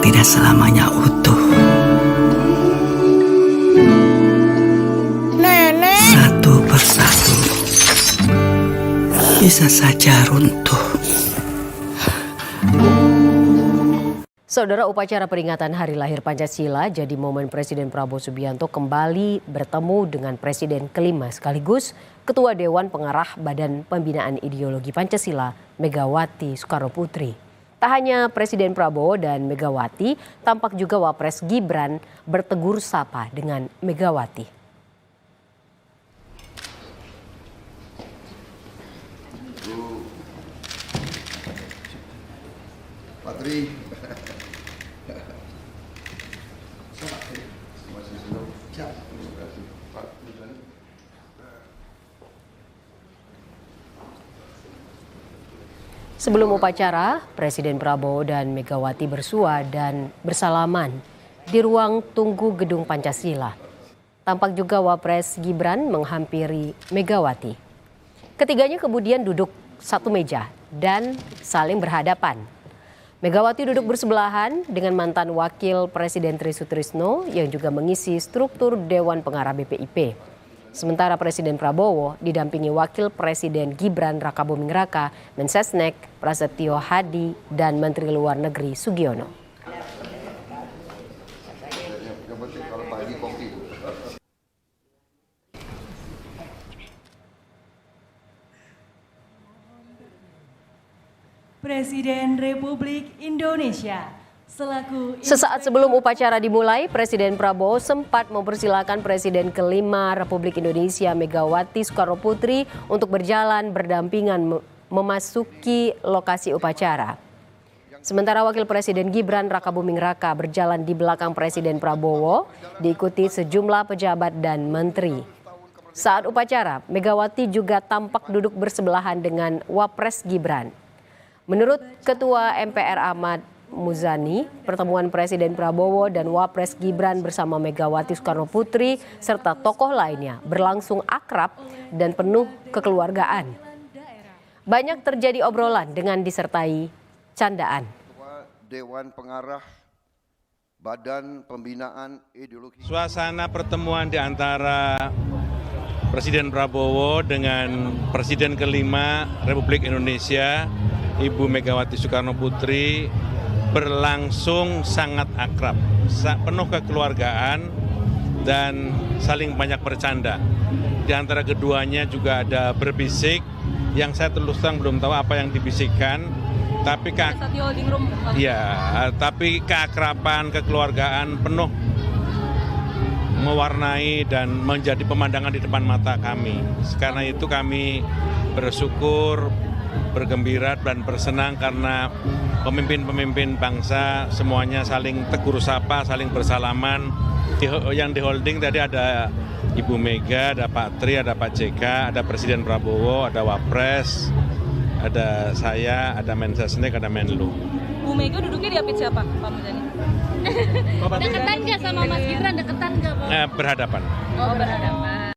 tidak selamanya utuh. Nenek. Satu persatu bisa saja runtuh. Saudara, upacara peringatan Hari Lahir Pancasila jadi momen Presiden Prabowo Subianto kembali bertemu dengan Presiden kelima sekaligus Ketua Dewan Pengarah Badan Pembinaan Ideologi Pancasila Megawati Soekarnoputri. Tak hanya Presiden Prabowo dan Megawati, tampak juga Wapres Gibran bertegur sapa dengan Megawati. Patri. Sebelum upacara, Presiden Prabowo dan Megawati bersua dan bersalaman di ruang tunggu Gedung Pancasila. Tampak juga Wapres Gibran menghampiri Megawati. Ketiganya kemudian duduk satu meja dan saling berhadapan. Megawati duduk bersebelahan dengan mantan Wakil Presiden Tri Sutrisno yang juga mengisi struktur Dewan Pengarah BPIP. Sementara Presiden Prabowo didampingi Wakil Presiden Gibran Rakabuming Raka, Mensesnek Prasetyo Hadi, dan Menteri Luar Negeri Sugiono. Presiden Republik Indonesia. Sesaat sebelum upacara dimulai, Presiden Prabowo sempat mempersilahkan Presiden kelima Republik Indonesia Megawati Soekarnoputri untuk berjalan berdampingan memasuki lokasi upacara. Sementara Wakil Presiden Gibran Rakabuming Raka berjalan di belakang Presiden Prabowo, diikuti sejumlah pejabat dan menteri. Saat upacara, Megawati juga tampak duduk bersebelahan dengan Wapres Gibran. Menurut Ketua MPR Ahmad Muzani, pertemuan Presiden Prabowo dan Wapres Gibran bersama Megawati Soekarnoputri serta tokoh lainnya berlangsung akrab dan penuh kekeluargaan. Banyak terjadi obrolan dengan disertai candaan. Dewan Pengarah Badan Pembinaan Ideologi. Suasana pertemuan di antara Presiden Prabowo dengan Presiden kelima Republik Indonesia, Ibu Megawati Soekarnoputri, berlangsung sangat akrab, penuh kekeluargaan dan saling banyak bercanda. Di antara keduanya juga ada berbisik yang saya terus terang belum tahu apa yang dibisikkan, tapi tapi keakraban, kekeluargaan penuh mewarnai dan menjadi pemandangan di depan mata kami. Karena itu kami bersyukur, bergembira dan bersenang karena pemimpin-pemimpin bangsa semuanya saling tegur sapa, saling bersalaman. Yang di holding tadi ada Ibu Mega, ada Pak Tri, ada Pak JK, ada Presiden Prabowo, ada Wapres, ada saya, ada Mensesnek, ada Menlu. Bu Mega duduknya di apit siapa, Pak Muzani? Deketan nggak sama Mas Gibran? Deketan nggak, Pak? Berhadapan. Oh, berhadapan.